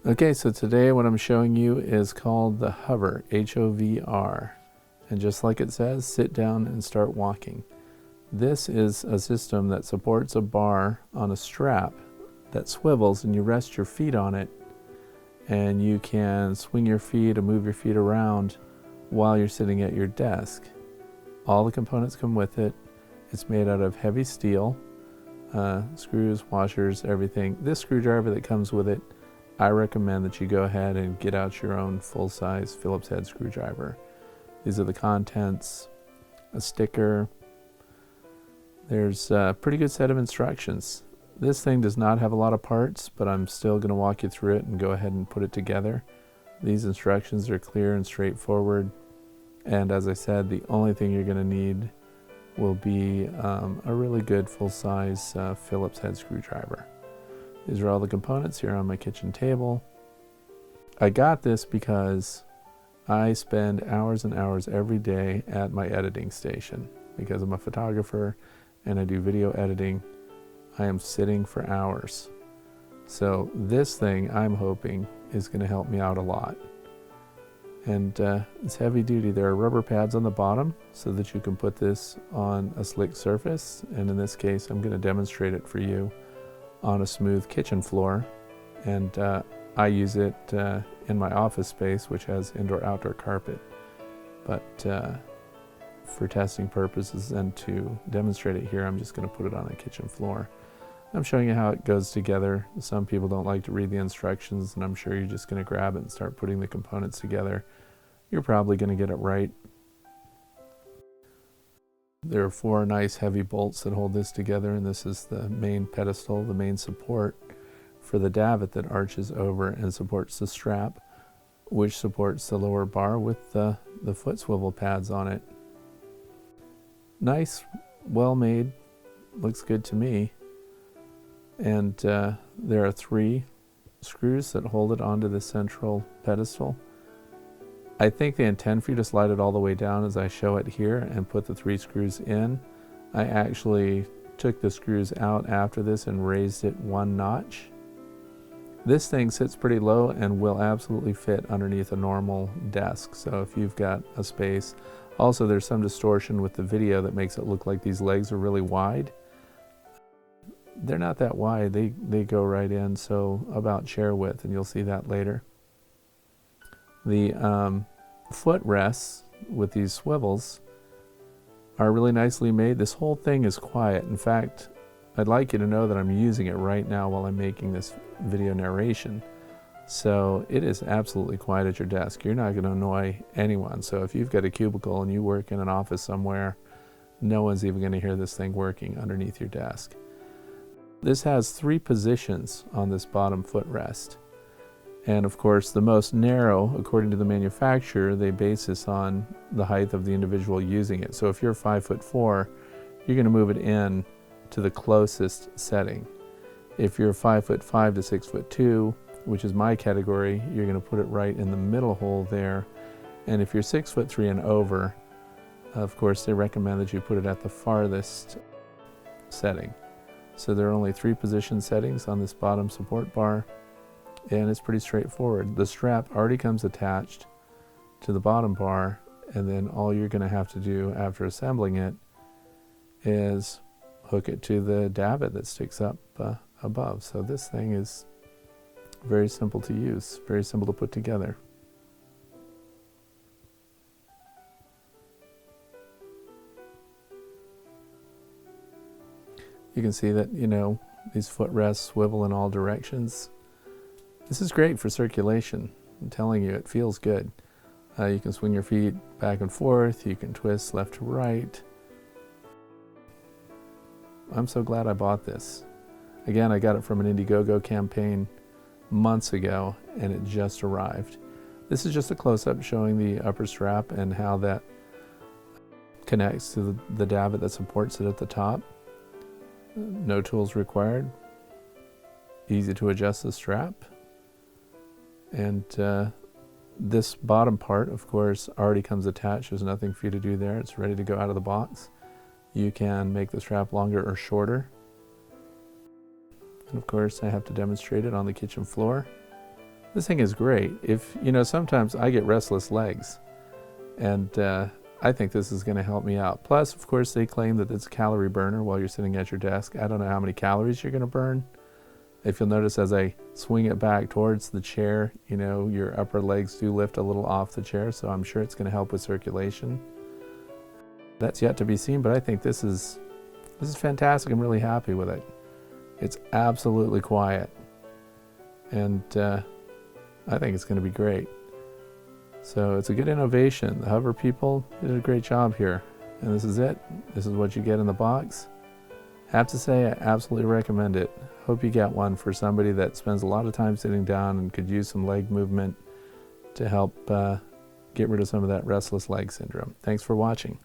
Okay, so today what I'm showing you is called the HOVR, H-O-V-R. And just like it says, sit down and start walking. This is a system that supports a bar on a strap that swivels, and you rest your feet on it, and you can swing your feet and move your feet around while you're sitting at your desk. All the components come with it. It's made out of heavy steel, screws, washers, everything. This screwdriver that comes with it, I recommend that you go ahead and get out your own full-size Phillips head screwdriver. These are the contents, a sticker. There's a pretty good set of instructions. This thing does not have a lot of parts, but I'm still going to walk you through it and go ahead and put it together. These instructions are clear and straightforward. And as I said, the only thing you're going to need will be a really good full-size Phillips head screwdriver. These are all the components here on my kitchen table. I got this because I spend hours and hours every day at my editing station. Because I'm a photographer and I do video editing, I am sitting for hours. So this thing, I'm hoping, is going to help me out a lot. And it's heavy duty. There are rubber pads on the bottom so that you can put this on a slick surface. And in this case, I'm going to demonstrate it for you on a smooth kitchen floor. And I use it in my office space, which has indoor-outdoor carpet. But for testing purposes and to demonstrate it here, I'm just going to put it on a kitchen floor. I'm showing you how it goes together. Some people don't like to read the instructions, and I'm sure you're just going to grab it and start putting the components together. You're probably going to get it right. There are 4 nice heavy bolts that hold this together, and this is the main pedestal, the main support for the davit that arches over and supports the strap, which supports the lower bar with the foot swivel pads on it. Nice, well made, looks good to me. And there are 3 screws that hold it onto the central pedestal. I think they intend for you to slide it all the way down as I show it here and put the 3 screws in. I actually took the screws out after this and raised it 1 notch. This thing sits pretty low and will absolutely fit underneath a normal desk. So if you've got a space. Also, there's some distortion with the video that makes it look like these legs are really wide. They're not that wide. They go right in, so about chair width, and you'll see that later. The footrests with these swivels are really nicely made. This whole thing is quiet. In fact, I'd like you to know that I'm using it right now while I'm making this video narration. So it is absolutely quiet at your desk. You're not going to annoy anyone. So if you've got a cubicle and you work in an office somewhere, no one's even going to hear this thing working underneath your desk. This has 3 positions on this bottom footrest. And of course, the most narrow, according to the manufacturer, they base this on the height of the individual using it. So if you're 5'4", you're going to move it in to the closest setting. If you're 5'5" to 6'2", which is my category, you're going to put it right in the middle hole there. And if you're 6'3" and over, of course, they recommend that you put it at the farthest setting. So there are only 3 position settings on this bottom support bar, and it's pretty straightforward. The strap already comes attached to the bottom bar, and then all you're going to have to do after assembling it is hook it to the davit that sticks up above. So this thing is very simple to use, very simple to put together. You can see that, these footrests swivel in all directions. This is great for circulation. I'm telling you, it feels good. You can swing your feet back and forth. You can twist left to right. I'm so glad I bought this. Again, I got it from an Indiegogo campaign months ago, and it just arrived. This is just a close-up showing the upper strap and how that connects to the davit that supports it at the top. No tools required. Easy to adjust the strap. And this bottom part, of course, already comes attached. There's nothing for you to do there. It's ready to go out of the box. You can make the strap longer or shorter. And of course, I have to demonstrate it on the kitchen floor. This thing is great. If, sometimes I get restless legs, and I think this is going to help me out. Plus, of course, they claim that it's a calorie burner while you're sitting at your desk. I don't know how many calories you're going to burn. If you'll notice, as I swing it back towards the chair, your upper legs do lift a little off the chair, so I'm sure it's going to help with circulation. That's yet to be seen, but I think this is fantastic. I'm really happy with it. It's absolutely quiet, and I think it's going to be great. So it's a good innovation. The HOVR people did a great job here, and this is it. This is what you get in the box. Have to say, I absolutely recommend it. Hope you get one for somebody that spends a lot of time sitting down and could use some leg movement to help get rid of some of that restless leg syndrome. Thanks for watching.